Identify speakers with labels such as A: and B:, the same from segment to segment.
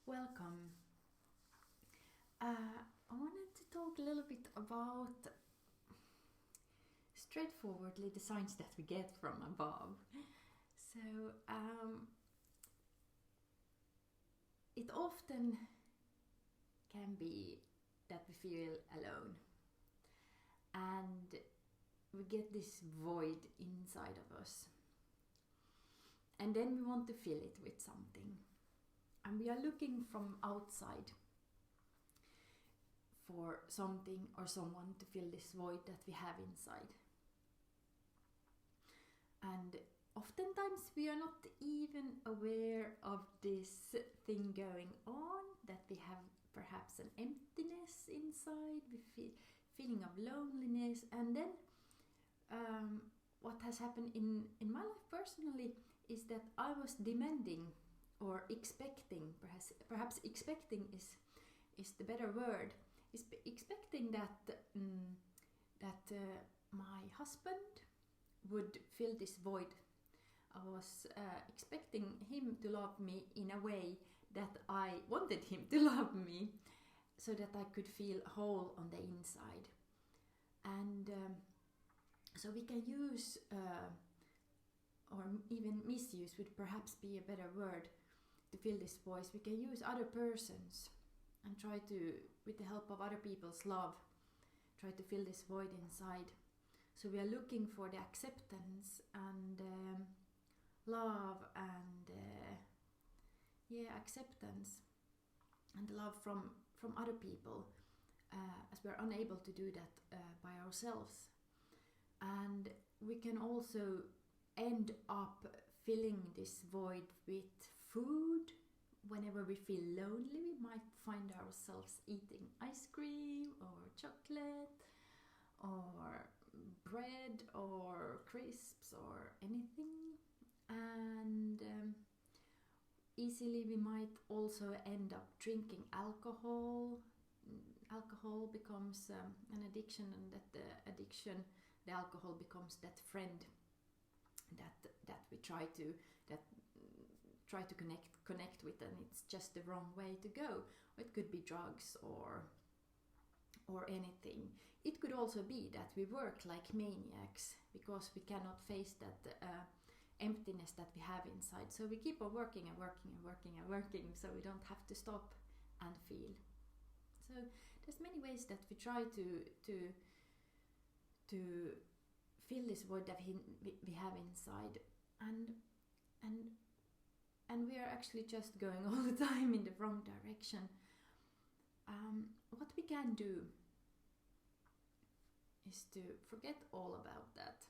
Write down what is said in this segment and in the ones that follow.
A: Welcome. I wanted to talk a little bit about straightforwardly the signs that we get from above. So it often can be that we feel alone and we get this void inside of us, and then we want to fill it with something, and we are looking from outside for something or someone to fill this void that we have inside. And oftentimes we are not even aware of this thing going on, that we have perhaps an emptiness inside, we feel feeling of loneliness. And then what has happened in my life personally is that I was demanding or expecting, perhaps expecting is the better word, is expecting that my husband would fill this void. I was expecting him to love me in a way that I wanted him to love me, so that I could feel whole on the inside. And so we can use, or even misuse would perhaps be a better word, to fill this void. We can use other persons and try to, with the help of other people's love, try to fill this void inside. So we are looking for the acceptance and love and acceptance and love from other people, as we are unable to do that by ourselves. And we can also end up filling this void with food. Whenever we feel lonely, we might find ourselves eating ice cream or chocolate or bread or crisps or anything. And easily we might also end up drinking alcohol. Alcohol becomes an addiction, and that the alcohol becomes that friend that we try to connect with, and it's just the wrong way to go. It could be drugs or anything. It could also be that we work like maniacs because we cannot face that emptiness that we have inside. So we keep on working and working and working and working, so we don't have to stop and feel. So there's many ways that we try to fill this void that we have inside, and we are actually just going all the time in the wrong direction. What we can do is to forget all about that,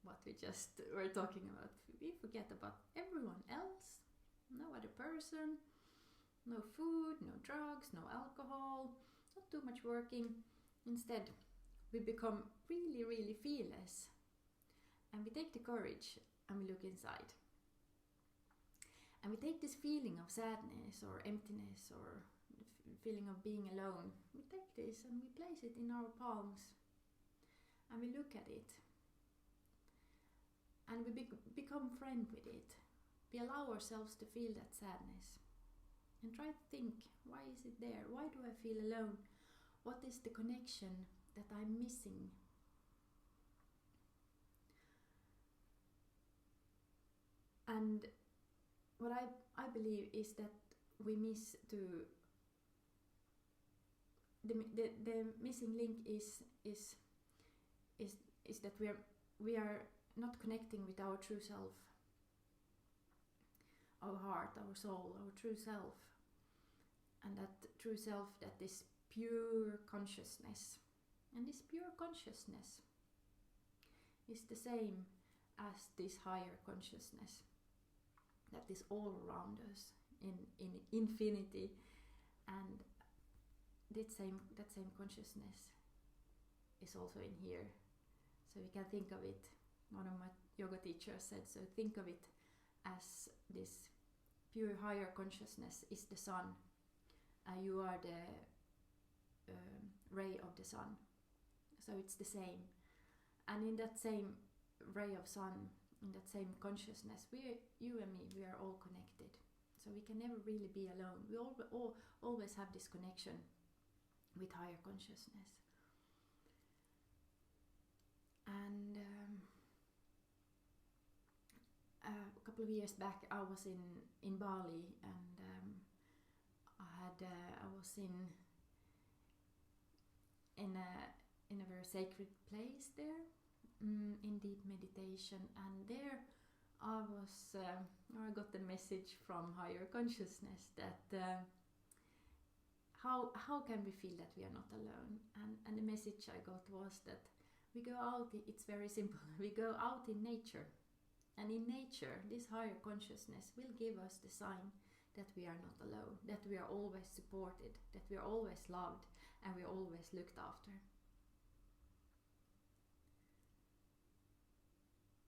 A: what we just were talking about. We forget about everyone else, no other person, no food, no drugs, no alcohol, not too much working. Instead, we become really, really fearless, and we take the courage and we look inside. And we take this feeling of sadness or emptiness or feeling of being alone, we take this and we place it in our palms and we look at it, and we become friend with it. We allow ourselves to feel that sadness and try to think, why is it there? Why do I feel alone? What is the connection that I'm missing? And what I believe is that we miss to the missing link is that we are not connecting with our true self, our heart, our soul, our true self, and that true self, that is pure consciousness. And this pure consciousness is the same as this higher consciousness that is all around us in infinity. And that same consciousness is also in here. So we can think of it, one of my yoga teachers said, so think of it as this pure higher consciousness is the sun. You are the ray of the sun. So it's the same. And in that same ray of sun, in that same consciousness, you and me, we are all connected. So we can never really be alone. We always have this connection with higher consciousness. And a couple of years back, I was in Bali, and I was in a very sacred place there, in deep meditation, and there I got the message from higher consciousness that how can we feel that we are not alone? And the message I got was that we go out. It's very simple. We go out in nature, and in nature, this higher consciousness will give us the sign that we are not alone, that we are always supported, that we are always loved, and we are always looked after.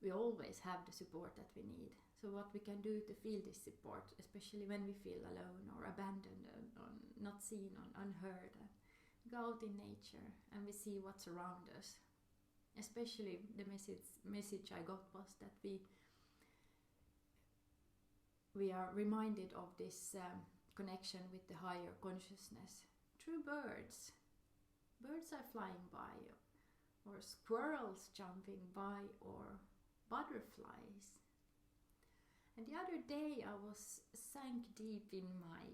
A: We always have the support that we need. So what we can do to feel this support, especially when we feel alone or abandoned or not seen or unheard, we go out in nature and we see what's around us. Especially the message I got was that we are reminded of this connection with the higher consciousness through birds. Birds are flying by, or squirrels jumping by, or butterflies. And the other day I was sank deep in my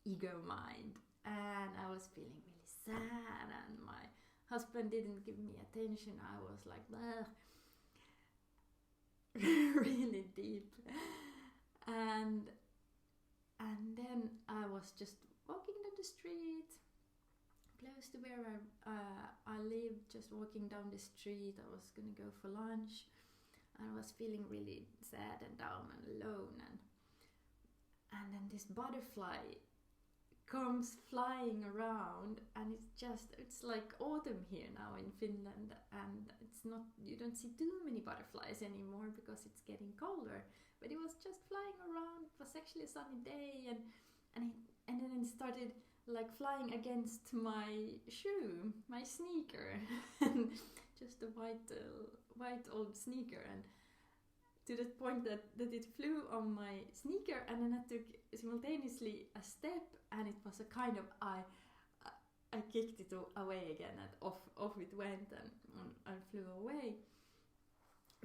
A: ego mind, and I was feeling really sad, and my husband didn't give me attention. I was like, really deep. And then I was just walking down the street, close to where I live, just walking down the street. I was gonna go for lunch. I was feeling really sad and down and alone, and then this butterfly comes flying around, and it's like autumn here now in Finland, and you don't see too many butterflies anymore because it's getting colder, but it was just flying around. It was actually a sunny day, and then it started like flying against my shoe, my sneaker, and just a white old sneaker, and to the point that it flew on my sneaker, and then I took simultaneously a step, and it was a kind of I kicked it away again, and off it went, and flew away.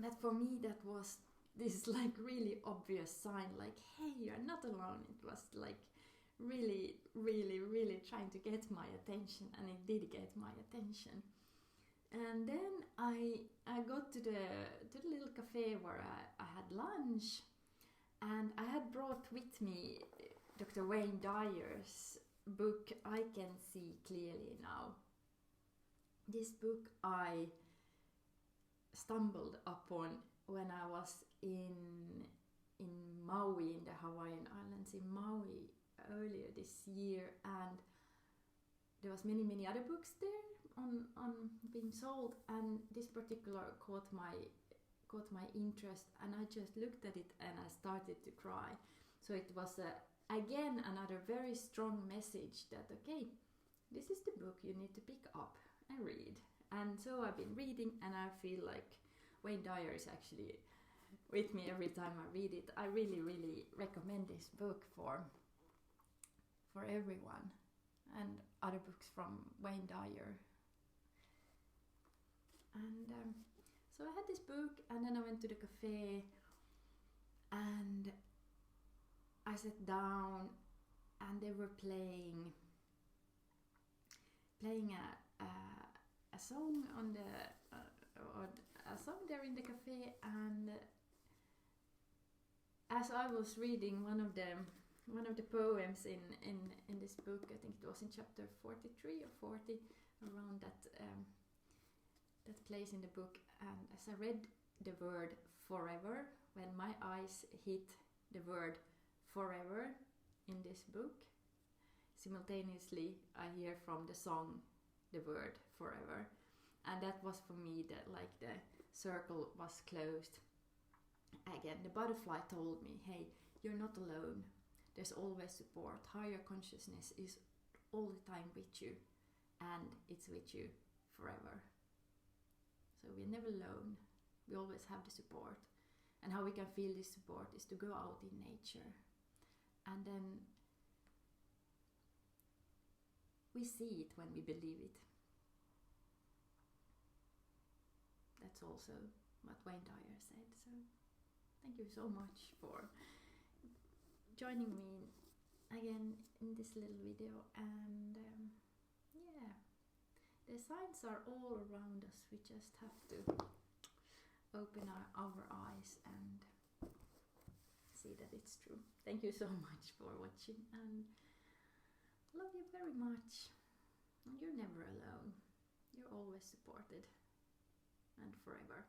A: But for me that was this like really obvious sign, like, hey, you're not alone. It was like really, really, really trying to get my attention, and it did get my attention. And then I got to the little cafe where I had lunch, and I had brought with me Dr. Wayne Dyer's book, I Can See Clearly Now. This book I stumbled upon when I was in Maui, in the Hawaiian Islands in Maui earlier this year, and there was many other books there on being sold, and this particular caught my interest, and I just looked at it and I started to cry. So it was again another very strong message that, okay, this is the book you need to pick up and read. And so I've been reading, and I feel like Wayne Dyer is actually with me every time I read it. I really, really recommend this book for everyone, and other books from Wayne Dyer. And so I had this book, and then I went to the cafe, and I sat down, and they were playing a song on the or a song there in the cafe, and as I was reading one of the poems in this book, I think it was in chapter 43 or 40, around that place in the book, and as I read the word forever, when my eyes hit the word forever in this book, simultaneously I hear from the song the word forever, and that was for me that like the circle was closed again. The butterfly told me, hey, you're not alone, there's always support. Higher consciousness is all the time with you, and it's with you forever. So we're never alone, we always have the support. And how we can feel this support is to go out in nature and then we see it when we believe it. That's also what Wayne Dyer said. So thank you so much for joining me again in this little video. And yeah, the signs are all around us. We just have to open our eyes and see that it's true. Thank you so much for watching, and love you very much. And you're never alone. You're always supported, and forever.